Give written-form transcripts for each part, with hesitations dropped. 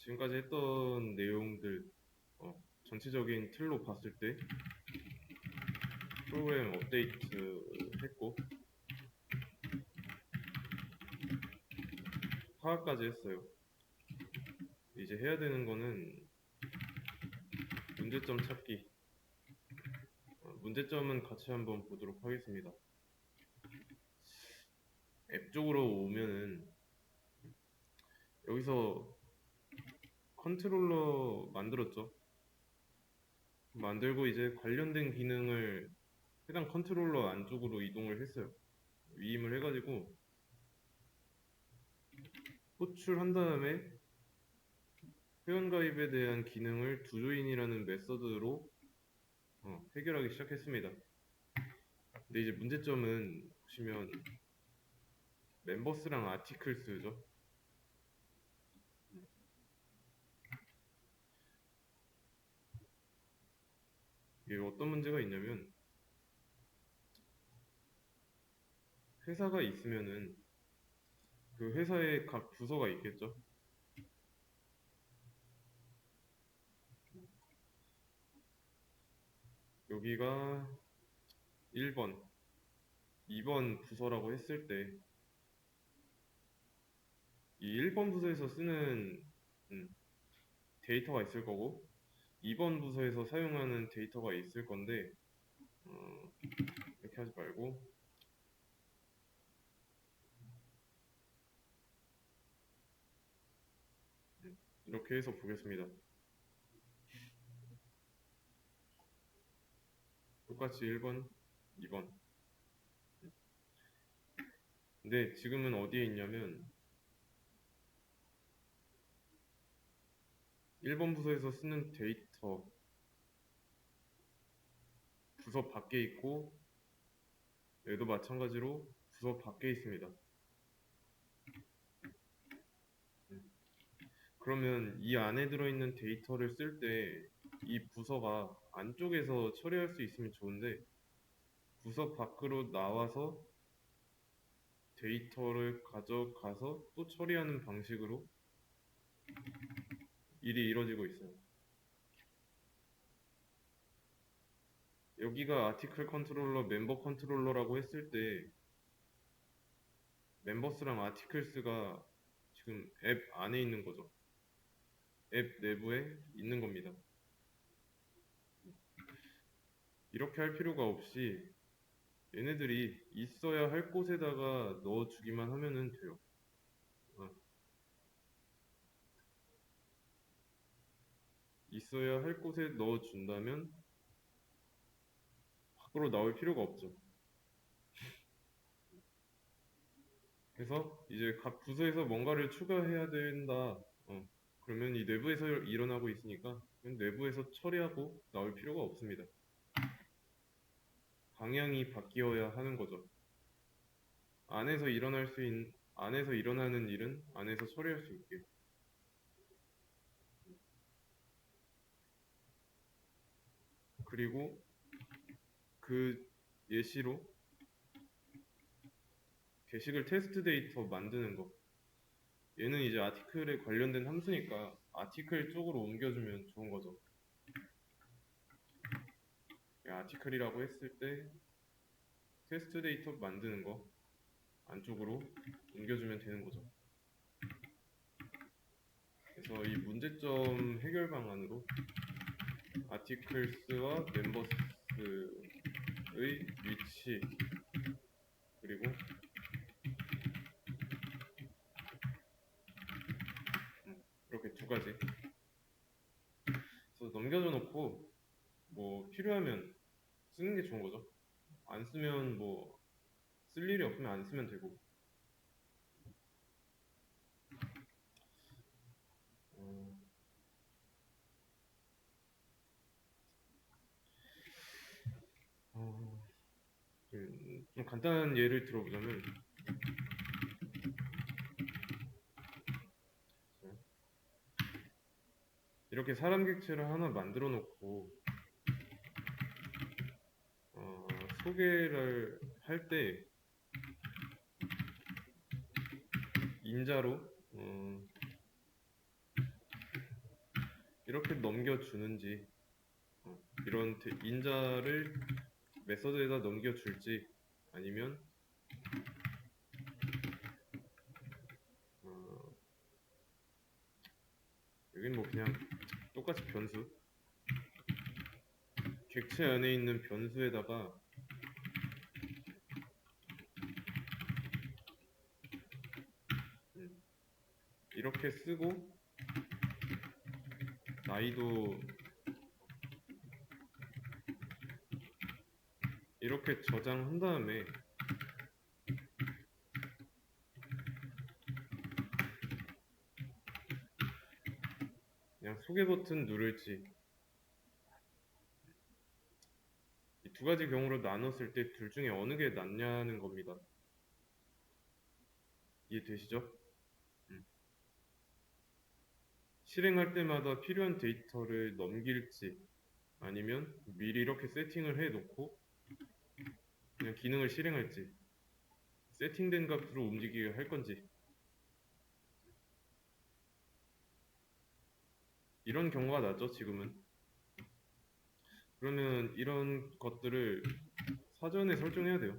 지금까지 했던 내용들 전체적인 틀로 봤을 때 프로그램 업데이트 했고 파악까지 했어요. 이제 해야 되는 거는 문제점 찾기. 문제점은 같이 한번 보도록 하겠습니다. 앱 쪽으로 오면은 여기서 컨트롤러 만들었죠. 만들고 이제 관련된 기능을 해당 컨트롤러 안쪽으로 이동을 했어요. 위임을 해가지고 호출한 다음에 회원가입에 대한 기능을 두조인이라는 메서드로 해결하기 시작했습니다. 근데 이제 문제점은 보시면 멤버스랑 아티클스죠. 이게 어떤 문제가 있냐면 회사가 있으면은 그 회사에 각 부서가 있겠죠. 여기가 1번, 2번 부서라고 했을 때 이 1번 부서에서 쓰는 데이터가 있을 거고 2번 부서에서 사용하는 데이터가 있을 건데 이렇게 하지 말고 이렇게 해서 보겠습니다. 똑같이 1번, 2번. 근데 지금은 어디에 있냐면 1번 부서에서 쓰는 데이터 부서 밖에 있고 얘도 마찬가지로 부서 밖에 있습니다. 그러면 이 안에 들어있는 데이터를 쓸 때 이 부서가 안쪽에서 처리할 수 있으면 좋은데 부서 밖으로 나와서 데이터를 가져가서 또 처리하는 방식으로 일이 이루어지고 있어요. 여기가 아티클 컨트롤러, 멤버 컨트롤러라고 했을 때 멤버스랑 아티클스가 지금 앱 안에 있는 거죠. 앱 내부에 있는 겁니다. 이렇게 할 필요가 없이 얘네들이 있어야 할 곳에다가 넣어주기만 하면 돼요. 있어야 할 곳에 넣어준다면 밖으로 나올 필요가 없죠. 그래서 이제 각 부서에서 뭔가를 추가해야 된다. 그러면 이 내부에서 일어나고 있으니까 내부에서 처리하고 나올 필요가 없습니다. 방향이 바뀌어야 하는 거죠. 안에서 안에서 일어나는 일은 안에서 처리할 수 있게. 그리고 그 예시로 게시글 테스트 데이터 만드는 거. 얘는 이제 아티클에 관련된 함수니까 아티클 쪽으로 옮겨주면 좋은 거죠. 아티클이라고 했을 때 테스트 데이터 만드는 거 안쪽으로 옮겨주면 되는 거죠. 그래서 이 문제점 해결 방안으로 아티클스와 멤버스의 위치 그리고 이렇게 두 가지 그래서 넘겨줘 놓고 뭐 필요하면 쓰는 게 좋은 거죠. 안 쓰면 뭐 쓸 일이 없으면 안 쓰면 되고 좀 간단한 예를 들어보자면 이렇게 사람 객체를 하나 만들어 놓고 소개를 할 때 인자로 이렇게 넘겨주는지, 이런 인자를 메서드에다 넘겨줄지, 아니면 어, 여긴 뭐 그냥 똑같이 변수, 객체 안에 있는 변수에다가 음, 이렇게 쓰고 나이도 이렇게 저장한 다음에 그냥 소개 버튼 누를지, 이 두 가지 경우로 나눴을 때 둘 중에 어느 게 낫냐는 겁니다. 이해되시죠? 음. 실행할 때마다 필요한 데이터를 넘길지, 아니면 미리 이렇게 세팅을 해 놓고 그냥 기능을 실행할지, 세팅된 값으로 움직이게 할 건지, 이런 경우가 낫죠, 지금은. 그러면 이런 것들을 사전에 설정해야 돼요.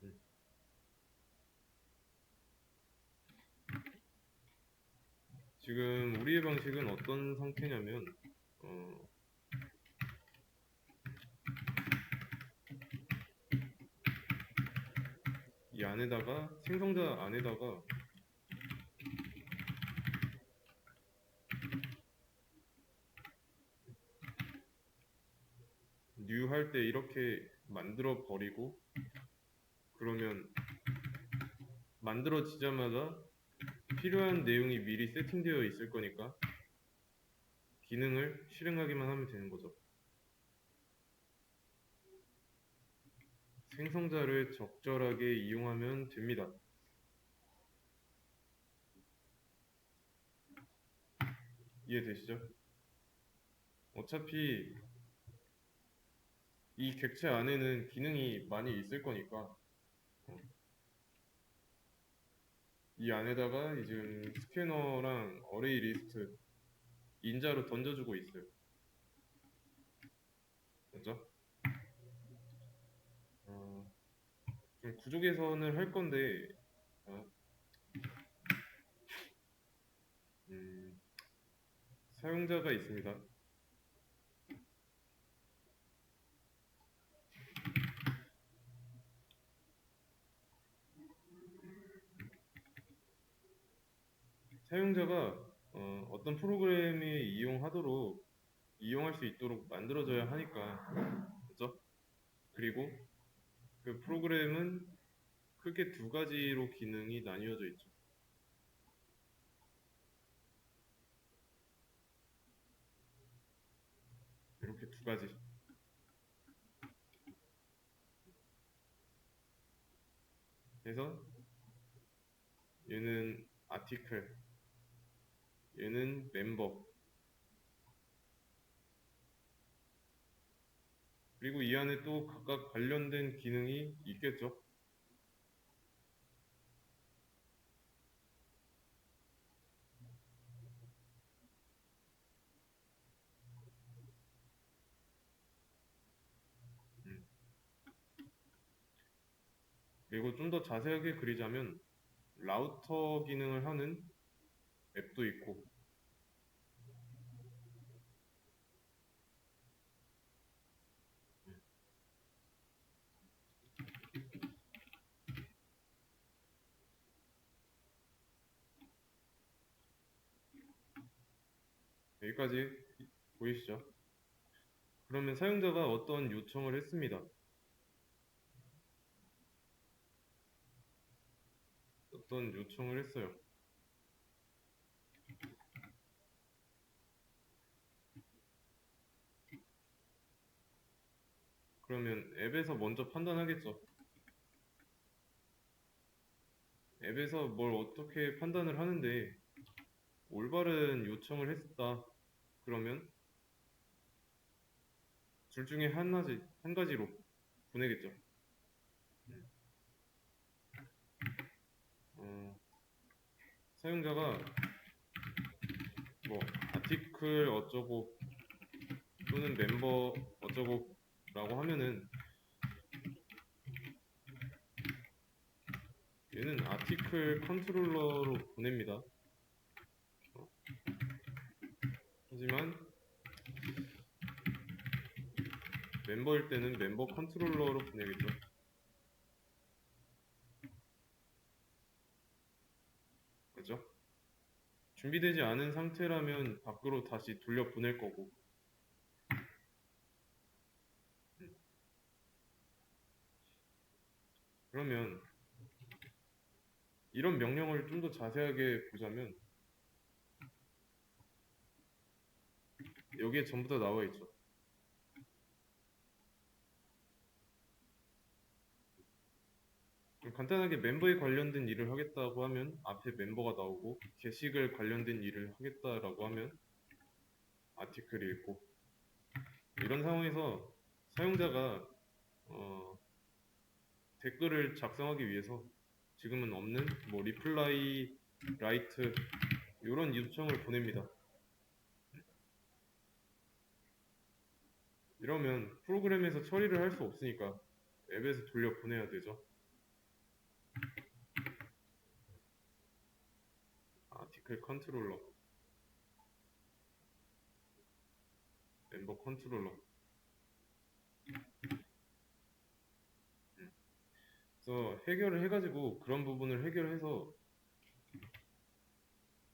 음. 지금 우리의 방식은 어떤 상태냐면, 어, 이 안에다가, 생성자 안에다가 new 할 때 이렇게 만들어 버리고, 그러면 만들어지자마자 필요한 내용이 미리 세팅되어 있을 거니까 기능을 실행하기만 하면 되는 거죠. 생성자를 적절하게 이용하면 됩니다. 이해되시죠? 어차피 이 객체 안에는 기능이 많이 있을 거니까 이 안에다가 이제 스캐너랑 어레이 리스트 인자로 던져주고 있어요. 그죠? 좀 구조 개선을 할 건데 어, 음, 사용자가 있습니다. 사용자가 어떤 프로그램에 이용할 수 있도록 만들어져야 하니까, 그죠? 그리고 그 프로그램은 크게 두 가지로 기능이 나뉘어져 있죠. 이렇게 두 가지. 그래서 얘는 아티클, 얘는 멤버. 그리고 이 안에 또 각각 관련된 기능이 있겠죠. 음. 그리고 좀 더 자세하게 그리자면 라우터 기능을 하는 앱도 있고, 여기까지 보이시죠? 그러면 사용자가 어떤 요청을 했습니다. 어떤 요청을 했어요. 그러면 앱에서 먼저 판단하겠죠. 앱에서 뭘 어떻게 판단을 하는데 올바른 요청을 했다. 그러면 둘 중에 한 가지로 보내겠죠. 어, 사용자가 뭐 아티클 어쩌고 또는 멤버 어쩌고 라고 하면은 얘는 아티클 컨트롤러로 보냅니다. 하지만 멤버일 때는 멤버 컨트롤러로 보내겠죠. 그죠? 준비되지 않은 상태라면 밖으로 다시 돌려 보낼 거고. 그러면 이런 명령을 좀 더 자세하게 보자면 여기에 전부 다 나와 있죠. 간단하게 멤버에 관련된 일을 하겠다고 하면 앞에 멤버가 나오고, 게시글 관련된 일을 하겠다라고 하면 아티클이 있고, 이런 상황에서 사용자가 댓글을 작성하기 위해서 지금은 없는 뭐 리플라이, 라이트 이런 요청을 보냅니다. 이러면 프로그램에서 처리를 할 수 없으니까 앱에서 돌려 보내야 되죠. 아티클 컨트롤러, 멤버 컨트롤러. 그래서 해결을 해가지고 그런 부분을 해결해서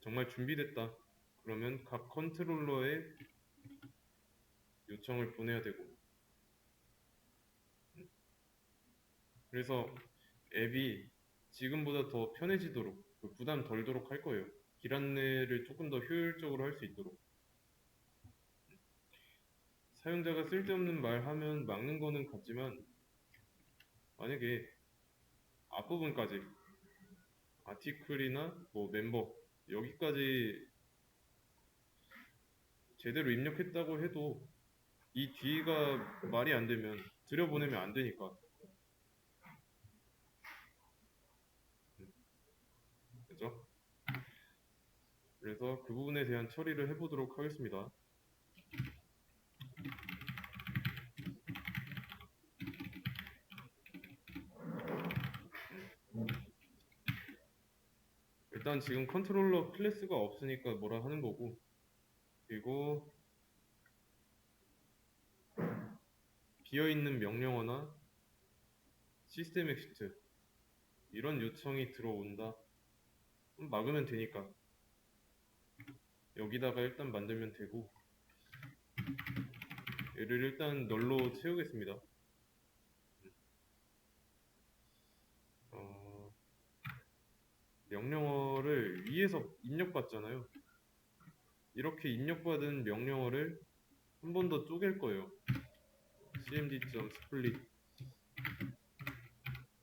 정말 준비됐다 그러면 각 컨트롤러에 요청을 보내야 되고, 그래서 앱이 지금보다 더 편해지도록 부담 덜도록 할 거예요. 길 안내를 조금 더 효율적으로 할 수 있도록. 사용자가 쓸데없는 말 하면 막는 거는 같지만, 만약에 앞부분까지 아티클이나 뭐 멤버 여기까지 제대로 입력했다고 해도 이 뒤가 말이 안 되면 들여보내면 안 되니까. 그죠? 그래서 그 부분에 대한 처리를 해보도록 하겠습니다. 일단 지금 컨트롤러 클래스가 없으니까 뭐라 하는 거고, 그리고 비어있는 명령어나 시스템 엑시트 이런 요청이 들어온다. 그럼 막으면 되니까 여기다가 일단 만들면 되고, 얘를 일단 널로 채우겠습니다. 명령어를 위에서 입력받잖아요. 이렇게 입력받은 명령어를 한 번 더 쪼갤 거예요. cmd.split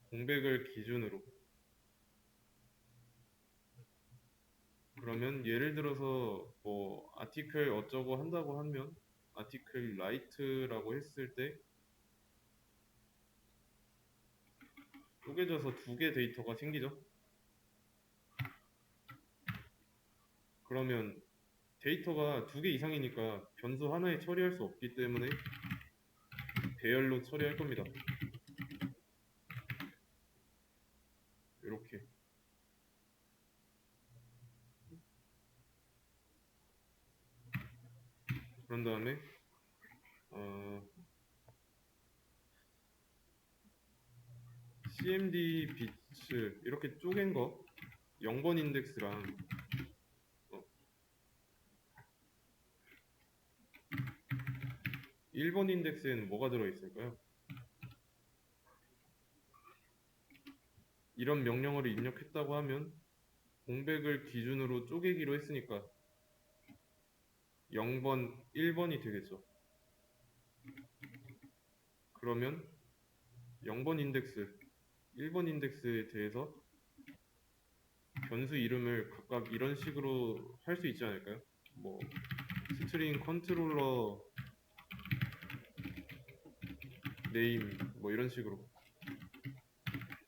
공백을 기준으로. 그러면 예를 들어서 뭐 아티클 어쩌고 한다고 하면 아티클 라이트라고 했을 때 쪼개져서 두 개 데이터가 생기죠. 그러면 데이터가 두 개 이상이니까 변수 하나에 처리할 수 없기 때문에 배열로 처리할 겁니다. 이렇게. 그런 다음에 cmd 비츠 이렇게 쪼갠 거 0번 인덱스랑 1번 인덱스에는 뭐가 들어있을까요? 이런 명령어를 입력했다고 하면 공백을 기준으로 쪼개기로 했으니까 0번, 1번이 되겠죠. 그러면 0번 인덱스, 1번 인덱스에 대해서 변수 이름을 각각 이런 식으로 할 수 있지 않을까요? 뭐 스트링 컨트롤러 네임 뭐 이런 식으로.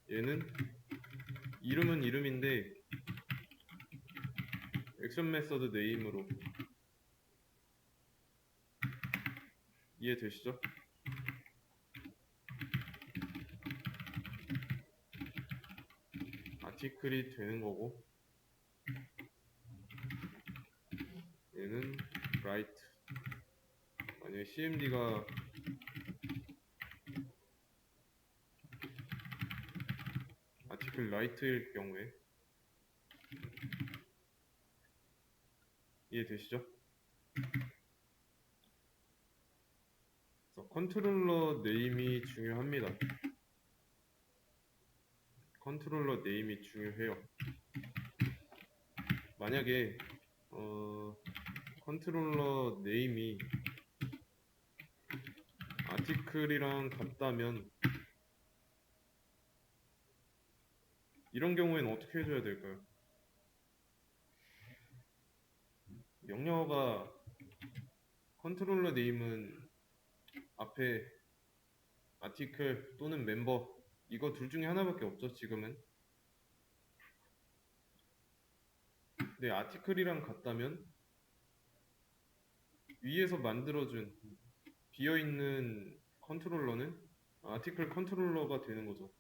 얘는 이름은 이름인데 액션 메서드 네임으로 이해되시죠? 아티클이 되는 거고 얘는 write. 만약에 cmd가 아티클 write일 경우에 이해되시죠? 그래서 컨트롤러 네임이 중요합니다. 컨트롤러 네임이 중요해요. 만약에 컨트롤러 네임이 아티클이랑 같다면 이런 경우에는 어떻게 해줘야 될까요? 명령어가 컨트롤러 네임은 앞에 아티클 또는 멤버 이거 둘 중에 하나밖에 없죠 지금은. 근데 아티클이랑 같다면 위에서 만들어준 비어있는 컨트롤러는 아티클 컨트롤러가 되는 거죠.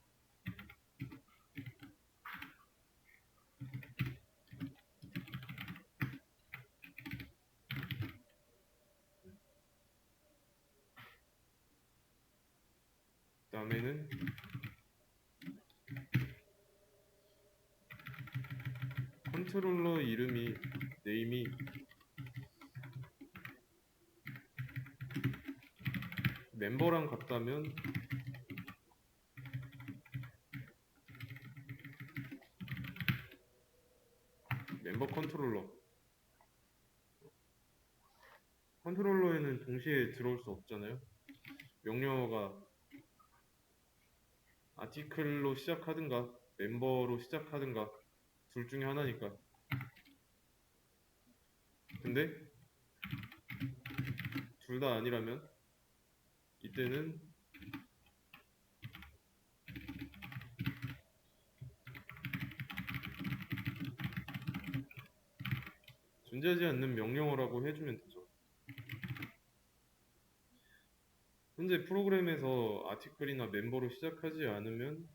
그 다음에는 컨트롤러 이름이 네임이 멤버랑 같다면 멤버 컨트롤러. 컨트롤러에는 동시에 들어올 수 없잖아요. 명령어가 아티클로 시작하든가 멤버로 시작하든가 둘 중에 하나니까. 근데 둘 다 아니라면 이때는 존재하지 않는 명령어라고 해주면 되죠. 현재 프로그램에서 아티클이나 멤버로 시작하지 않으면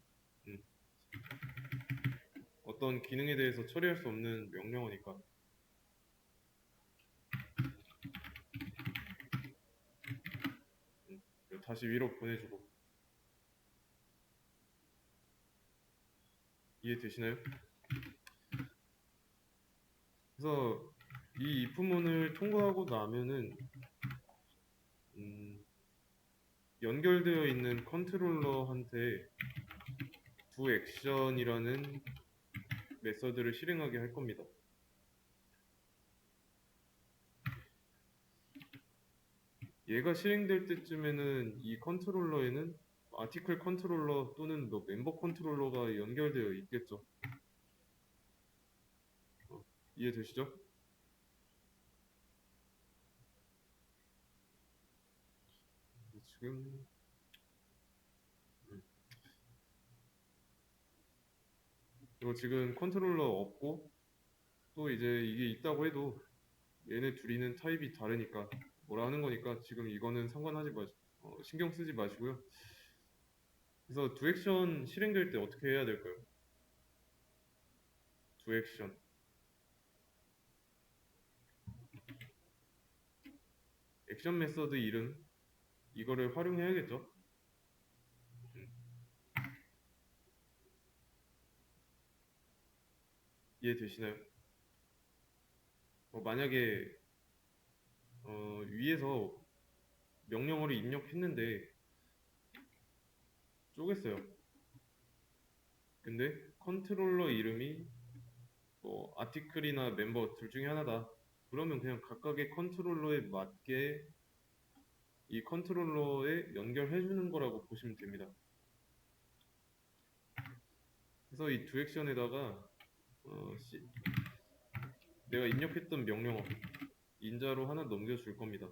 어떤 기능에 대해서 처리할 수 없는 명령어니까. 다시 위로 보내주고. 이해되시나요? 그래서 이 if문을 통과하고 나면은 연결되어 있는 컨트롤러한테 do action이라는 메서드를 실행하게 할 겁니다. 얘가 실행될 때쯤에는 이 컨트롤러에는 아티클 컨트롤러 또는 뭐 멤버 컨트롤러가 연결되어 있겠죠. 이해되시죠? 지금 이거 지금 컨트롤러 없고 또 이제 이게 있다고 해도 얘네 둘이는 타입이 다르니까 뭐라 하는 거니까 지금 이거는 상관하지 신경 쓰지 마시고요. 그래서 do 액션 실행될 때 어떻게 해야 될까요? do 액션 액션 메서드 이름 이거를 활용해야겠죠. 이해되시나요? 만약에 위에서 명령어를 입력했는데 쪼갰어요. 근데 컨트롤러 이름이 뭐 아티클이나 멤버 둘 중에 하나다. 그러면 그냥 각각의 컨트롤러에 맞게 이 컨트롤러에 연결해 주는 거라고 보시면 됩니다. 그래서 이 do 액션에다가 내가 입력했던 명령어 인자로 하나 넘겨줄 겁니다.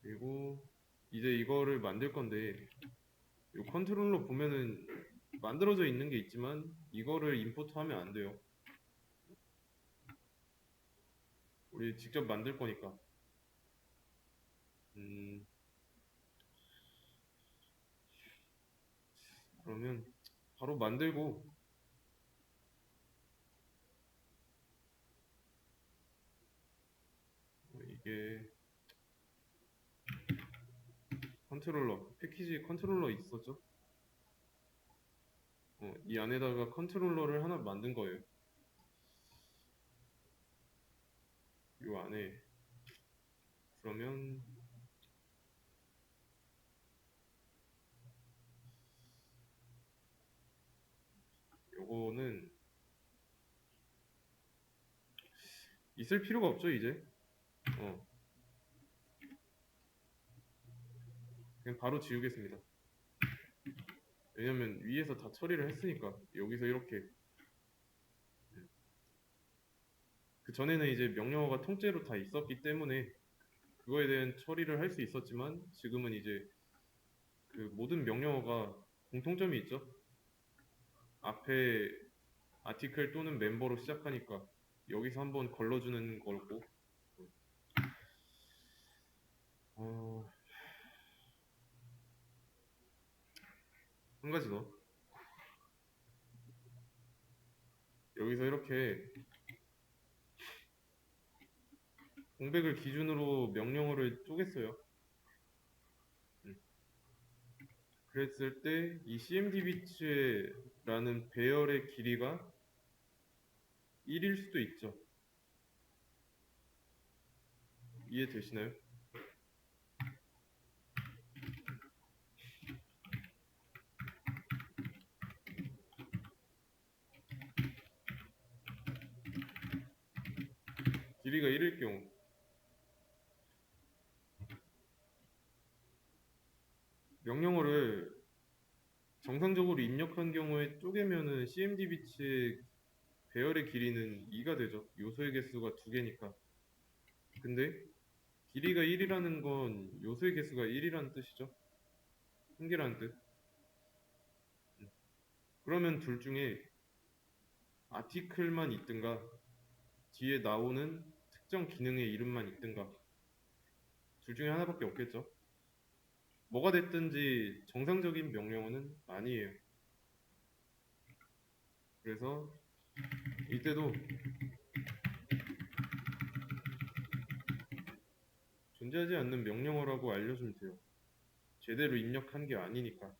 그리고 이제 이거를 만들 건데 이 컨트롤러 보면은 만들어져 있는 게 있지만 이거를 임포트하면 안 돼요. 우리 직접 만들 거니까. 음, 그러면 바로 만들고 이게 컨트롤러 패키지 컨트롤러 있었죠? 이 안에다가 컨트롤러를 하나 만든 거예요. 이 안에 그러면 요거는 있을 필요가 없죠 이제. 어, 그냥 바로 지우겠습니다. 왜냐면 위에서 다 처리를 했으니까 여기서 이렇게 그 전에는 이제 명령어가 통째로 다 있었기 때문에 그거에 대한 처리를 할 수 있었지만 지금은 이제 그 모든 명령어가 공통점이 있죠. 앞에 아티클 또는 멤버로 시작하니까 여기서 한번 걸러주는 거고 어, 한 가지 더 여기서 이렇게 공백을 기준으로 명령어를 쪼갰어요. 음. 그랬을 때 이 cmdbits라는 배열의 길이가 1일 수도 있죠. 이해되시나요? 길이가 1일 경우 명령어를 정상적으로 입력한 경우에 쪼개면은 cmdbits의 배열의 길이는 2가 되죠. 요소의 개수가 2개니까. 근데 길이가 1이라는 건 요소의 개수가 1이라는 뜻이죠. 1개라는 뜻. 그러면 둘 중에 아티클만 있든가 뒤에 나오는 특정 기능의 이름만 있든가 둘 중에 하나밖에 없겠죠. 뭐가 됐든지 정상적인 명령어는 아니에요. 그래서 이때도 존재하지 않는 명령어라고 알려주면 돼요. 제대로 입력한 게 아니니까.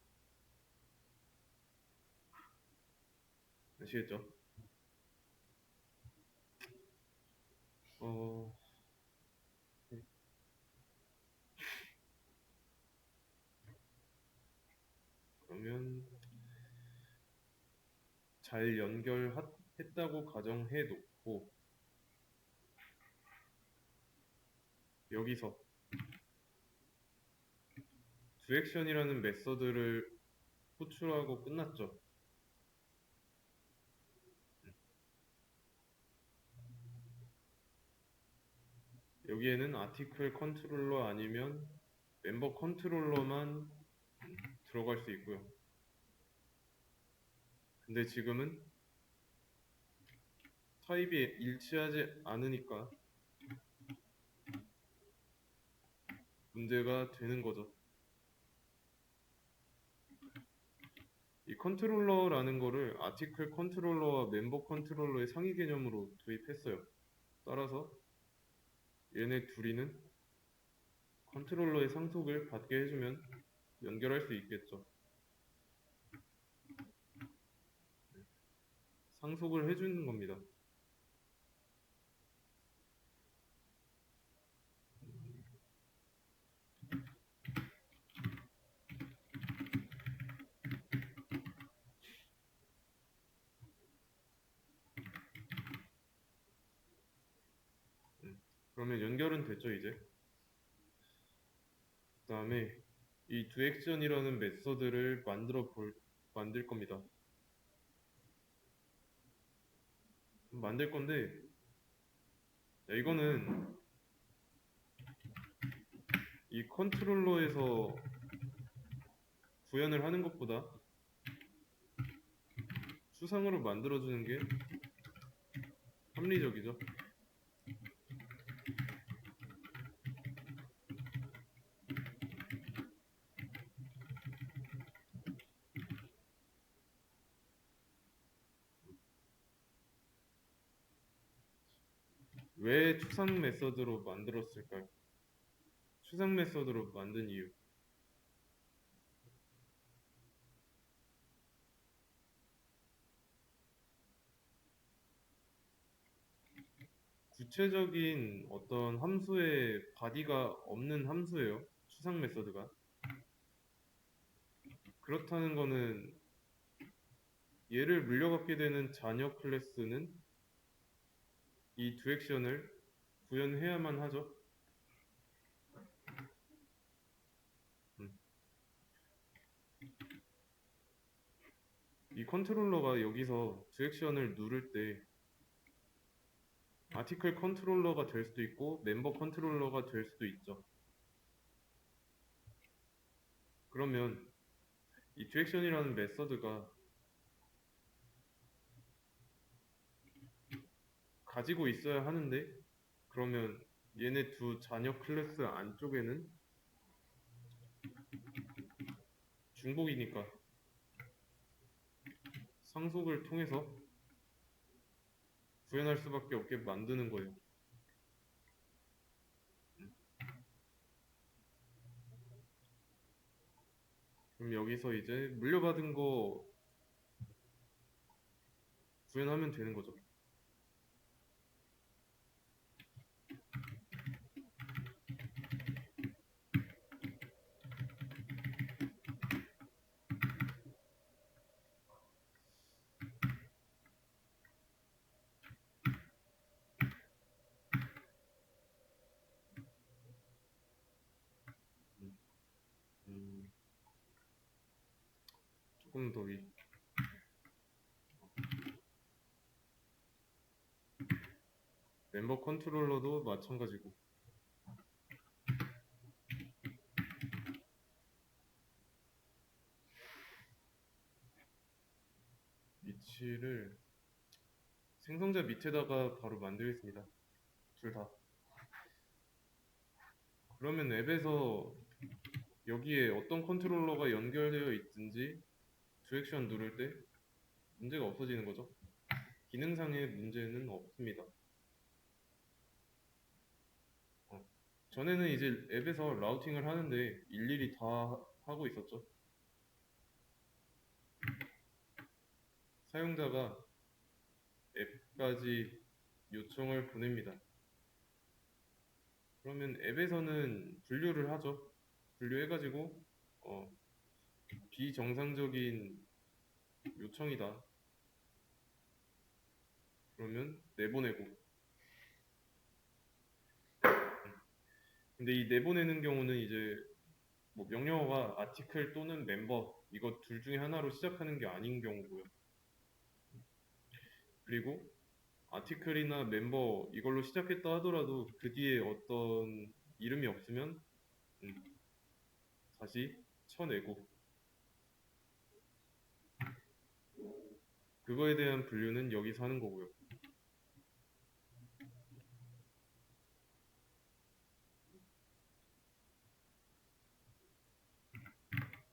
아시겠죠? 어, 그러면 잘 연결했다고 가정해 놓고 여기서 도액션이라는 메서드를 호출하고 끝났죠. 여기에는 아티클 컨트롤러 아니면 멤버 컨트롤러만 들어갈 수 있고요. 근데 지금은 타입이 일치하지 않으니까 문제가 되는 거죠. 이 컨트롤러라는 거를 아티클 컨트롤러와 멤버 컨트롤러의 상위 개념으로 도입했어요. 따라서 얘네 둘이는 컨트롤러의 상속을 받게 해주면 연결할 수 있겠죠. 상속을 해주는 겁니다. 그러면 연결은 됐죠, 이제. 그 다음에 이 도액션이라는 메서드를 만들 겁니다. 만들 건데, 자, 이거는 이 컨트롤러에서 구현을 하는 것보다 추상으로 만들어주는 게 합리적이죠. 왜 추상 메서드로 만들었을까요? 추상 메서드로 만든 이유. 구체적인 어떤 함수의 바디가 없는 함수예요. 추상 메서드가. 그렇다는 거는 얘를 물려받게 되는 자녀 클래스는 이 두 액션을 구현해야만 하죠. 음. 이 컨트롤러가 여기서 두 액션을 누를 때 아티클 컨트롤러가 될 수도 있고 멤버 컨트롤러가 될 수도 있죠. 그러면 이 두 액션이라는 메서드가 가지고 있어야 하는데 그러면 얘네 두 자녀 클래스 안쪽에는 중복이니까 상속을 통해서 구현할 수밖에 없게 만드는 거예요. 그럼 여기서 이제 물려받은 거 구현하면 되는 거죠. 음, 음, 조금 더 멤버 컨트롤러도 마찬가지고 위치를 생성자 밑에다가 바로 만들겠습니다. 둘 다. 그러면 앱에서 여기에 어떤 컨트롤러가 연결되어 있든지 두 액션 누를 때 문제가 없어지는 거죠. 기능상의 문제는 없습니다. 전에는 이제 앱에서 라우팅을 하는데 일일이 다 하고 있었죠. 사용자가 앱까지 요청을 보냅니다. 그러면 앱에서는 분류를 하죠. 분류해가지고 비정상적인 요청이다. 그러면 내보내고. 근데 이 내보내는 경우는 이제 뭐 명령어가 아티클 또는 멤버 이거 둘 중에 하나로 시작하는 게 아닌 경우고요. 그리고 아티클이나 멤버 이걸로 시작했다 하더라도 그 뒤에 어떤 이름이 없으면 다시 쳐내고 그거에 대한 분류는 여기서 하는 거고요.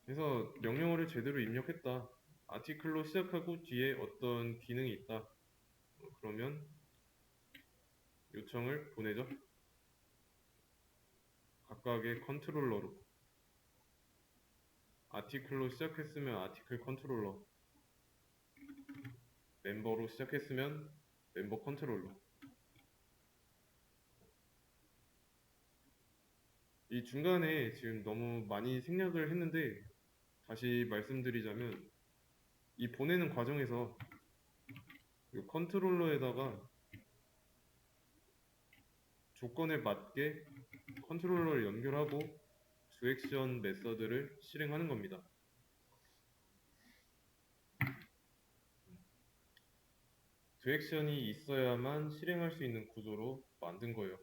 그래서 명령어를 제대로 입력했다. 아티클로 시작하고 뒤에 어떤 기능이 있다. 그러면 요청을 보내죠. 각각의 컨트롤러로. 아티클로 시작했으면 아티클 컨트롤러. 멤버로 시작했으면 멤버 컨트롤러. 이 중간에 지금 너무 많이 생략을 했는데 다시 말씀드리자면 이 보내는 과정에서 이 컨트롤러에다가 조건에 맞게 컨트롤러를 연결하고 두 액션 메서드를 실행하는 겁니다. 두 액션이 있어야만 실행할 수 있는 구조로 만든 거예요.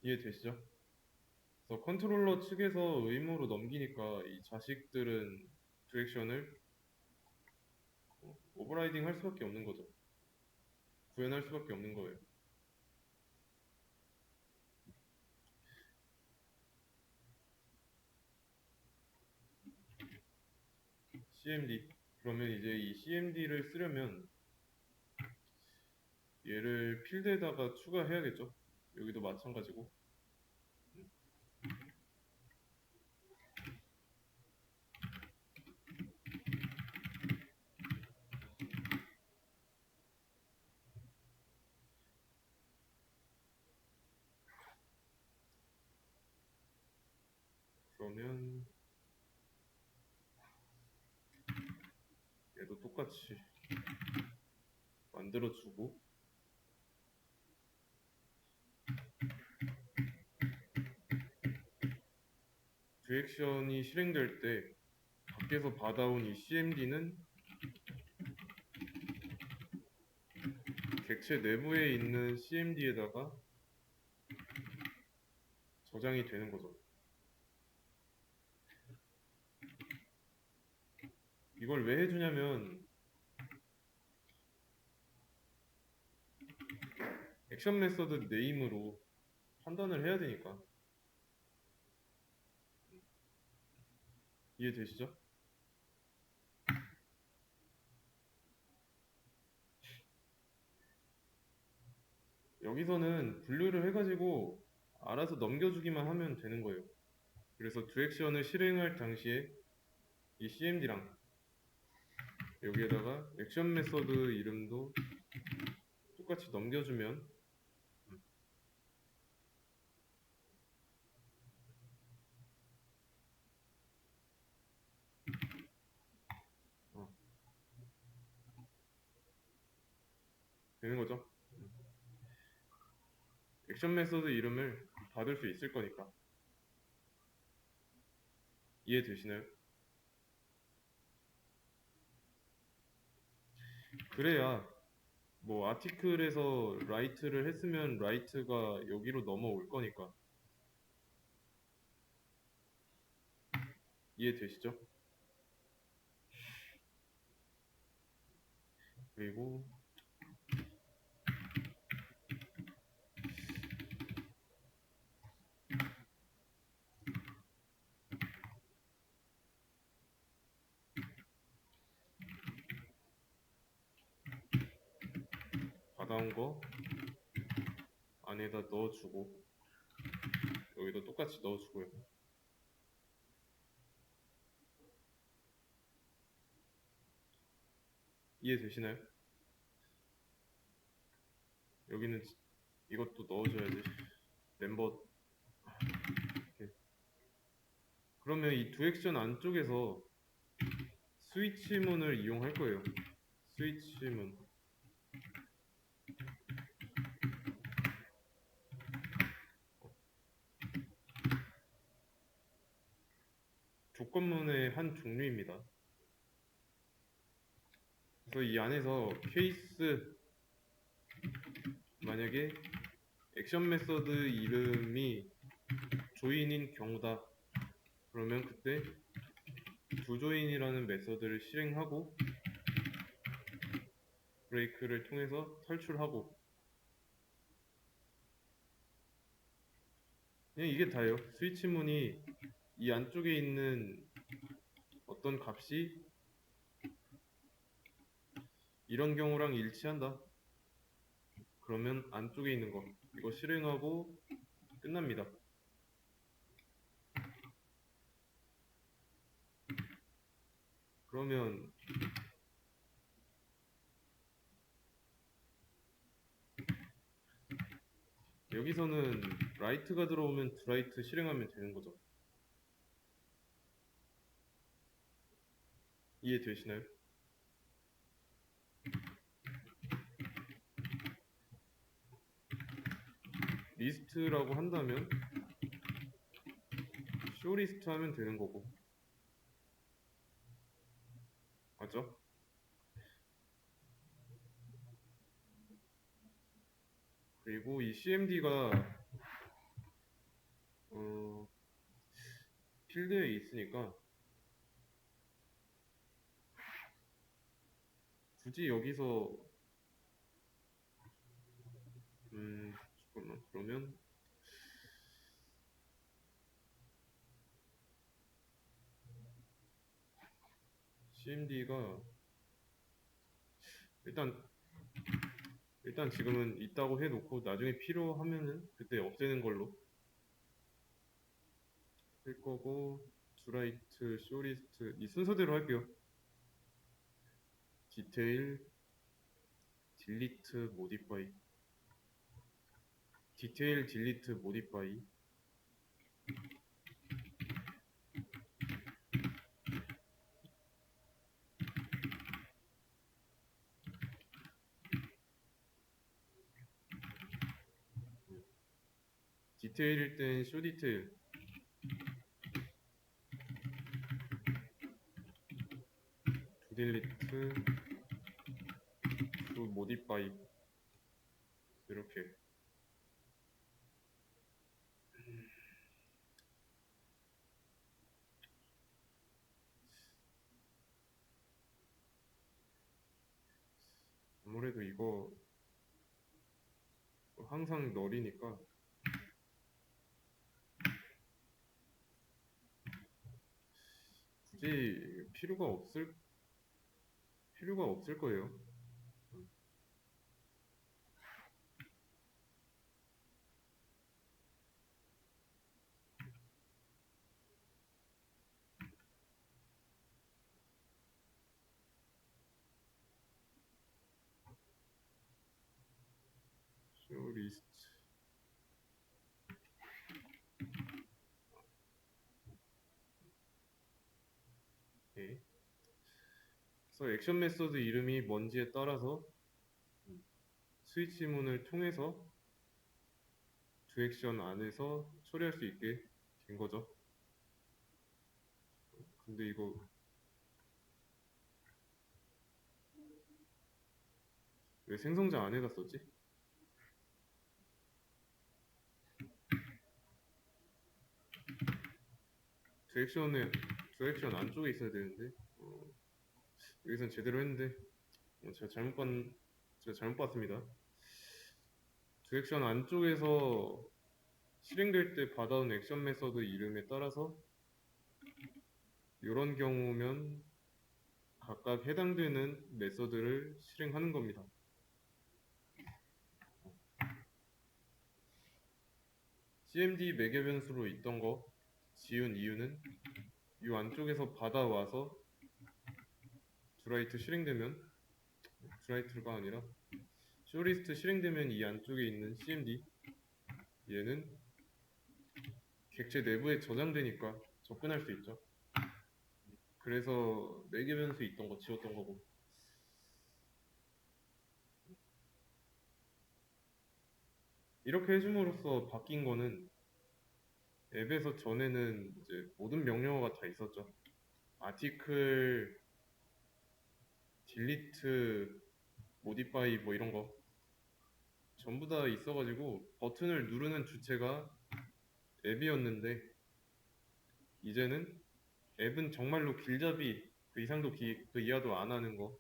이해되시죠? 그래서 컨트롤러 측에서 의무로 넘기니까 이 자식들은 두 액션을 오버라이딩 할 수밖에 없는 거죠. 구현할 수밖에 없는 거예요. CMD. 그러면 이제 이 CMD를 쓰려면 얘를 필드에다가 추가해야겠죠. 여기도 마찬가지고. 그러면 얘도 똑같이 만들어주고, 듀액션이 실행될 때 밖에서 받아온 이 CMD는 객체 내부에 있는 CMD에다가 저장이 되는 거죠. 이걸 왜 해주냐면 액션 메서드 네임으로 판단을 해야 되니까. 이해되시죠? 여기서는 분류를 해가지고 알아서 넘겨주기만 하면 되는 거예요. 그래서 듀액션을 실행할 당시에 이 CMD랑 여기에다가 액션 메서드 이름도 똑같이 넘겨주면 어, 되는 거죠. 액션 메서드 이름을 받을 수 있을 거니까. 이해되시나요? 그래야 뭐 아티클에서 라이트를 했으면 라이트가 여기로 넘어올 거니까. 이해되시죠? 그리고 받아온 거 안에다 넣어주고 여기도 똑같이 넣어주고요. 이해되시나요? 여기는 이것도 넣어줘야지. 멤버 이렇게. 그러면 이 두 액션 안쪽에서 스위치 문을 이용할 거예요. 스위치 문. 조건문의 한 종류입니다. 그래서 이 안에서 케이스 만약에 액션 메서드 이름이 조인인 경우다. 그러면 그때 두조인이라는 메서드를 실행하고 브레이크를 통해서 탈출하고 그냥 이게 다예요. 스위치 문이 이 안쪽에 있는 어떤 값이 이런 경우랑 일치한다. 그러면 안쪽에 있는 거 이거 실행하고 끝납니다. 그러면 여기서는 라이트가 들어오면 드라이트 실행하면 되는 거죠. 이해되시나요? 리스트라고 한다면 쇼리스트 하면 되는 거고 맞죠? 그리고 이 CMD가 필드에 있으니까 굳이 여기서 잠깐만 그러면 CMD가 일단 일단 지금은 있다고 해놓고 나중에 필요하면은 그때 없애는 걸로 할 거고, 주라이트, 쇼리스트 이 순서대로 할게요. 디테일, 딜리트, 모디파이. 디테일, 딜리트, 모디파이. 디테일일 땐 쇼 디테일, 두 딜리트, 두 모디파이. 이렇게. 아무래도 이거 항상 널이니까 굳이 필요가 없을 거예요. 쇼 리스트. 오케이. 그래서 액션 메서드 이름이 뭔지에 따라서 스위치문을 통해서 두 액션 안에서 처리할 수 있게 된 거죠. 근데 이거 왜 생성자 안에다 썼지? 두 액션 안쪽에 있어야 되는데 여기선 제대로 했는데 제가 잘못 봤습니다. 두 액션 안쪽에서 실행될 때 받아온 액션 메서드 이름에 따라서 이런 경우면 각각 해당되는 메서드를 실행하는 겁니다. cmd 매개 변수로 있던 거 지운 이유는 이 안쪽에서 받아와서 드라이트 실행되면 드라이트가 아니라 쇼리스트 실행되면 이 안쪽에 있는 cmd 얘는 객체 내부에 저장되니까 접근할 수 있죠. 그래서 매개 변수 있던 거 지웠던 거고, 이렇게 해줌으로써 바뀐 거는 앱에서 전에는 이제 모든 명령어가 다 있었죠. 아티클, 딜리트, 모디파이 뭐 이런 거 전부 다 있어가지고 버튼을 누르는 주체가 앱이었는데 이제는 앱은 정말로 길잡이 그 이하도 안 하는 거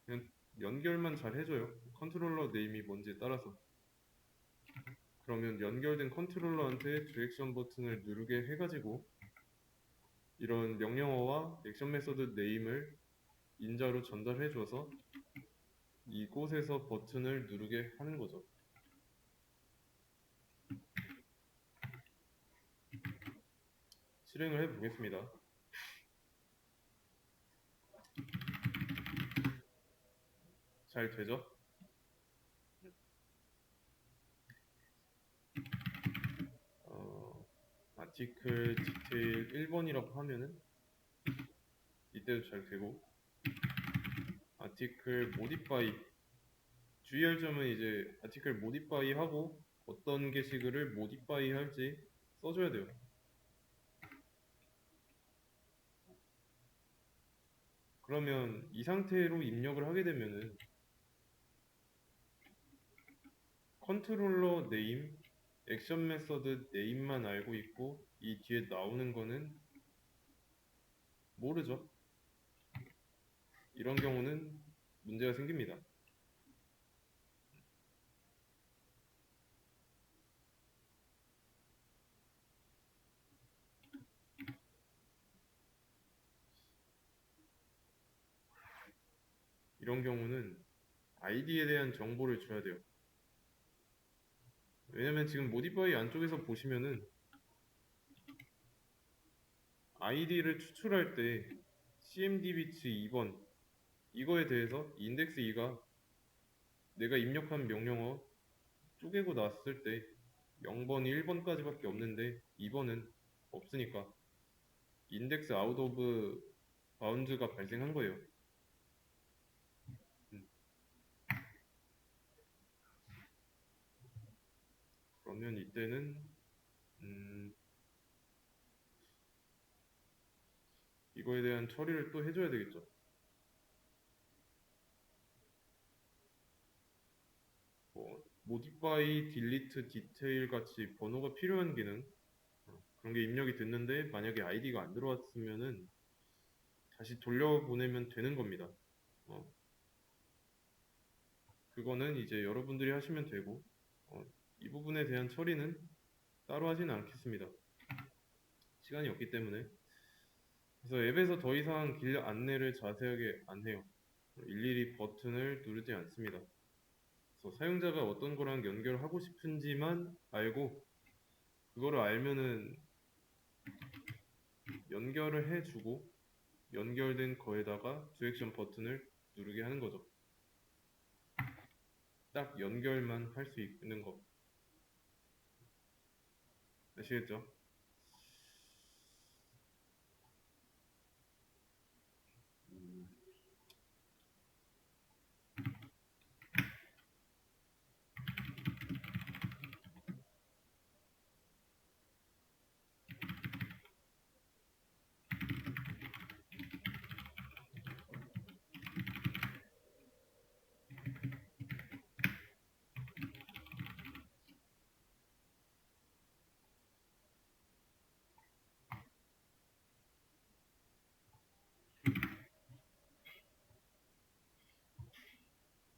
그냥 연결만 잘 해줘요. 컨트롤러 네임이 뭔지에 따라서. 그러면 연결된 컨트롤러한테 디렉션 버튼을 누르게 해가지고 이런 명령어와 액션 메서드 네임을 인자로 전달해줘서 이곳에서 버튼을 누르게 하는 거죠. 실행을 해보겠습니다. 잘 되죠? 아티클 디테일 1번이라고 하면은 이때도 잘 되고, 아티클 모디파이 주의할 점은 이제 아티클 모디파이 하고 어떤 게시글을 모디파이 할지 써줘야 돼요. 그러면 이 상태로 입력을 하게 되면은 컨트롤러 네임, 액션 메서드 네임만 알고 있고 이 뒤에 나오는 거는 모르죠. 이런 경우는 문제가 생깁니다. 이런 경우는 아이디에 대한 정보를 줘야 돼요. 왜냐면 지금 모디파이 안쪽에서 보시면은 아이디를 추출할 때 cmdbits 2번 이거에 대해서 인덱스 2가 내가 입력한 명령어 쪼개고 났을 때 0번이 1번까지밖에 없는데 2번은 없으니까 인덱스 아웃 오브 바운즈가 발생한 거예요. 음, 그러면 이때는 음, 이거에 대한 처리를 또 해줘야 되겠죠. 뭐 modify, delete, detail 같이 번호가 필요한 기능 그런 게 입력이 됐는데 만약에 아이디가 안 들어왔으면은 다시 돌려보내면 되는 겁니다. 어, 그거는 이제 여러분들이 하시면 되고 이 부분에 대한 처리는 따로 하지는 않겠습니다. 시간이 없기 때문에. 그래서 앱에서 더 이상 길 안내를 자세하게 안 해요. 일일이 버튼을 누르지 않습니다. 그래서 사용자가 어떤 거랑 연결하고 싶은지만 알고 그거를 알면은 연결을 해주고 연결된 거에다가 두 액션 버튼을 누르게 하는 거죠. 딱 연결만 할 수 있는 거. 아시겠죠?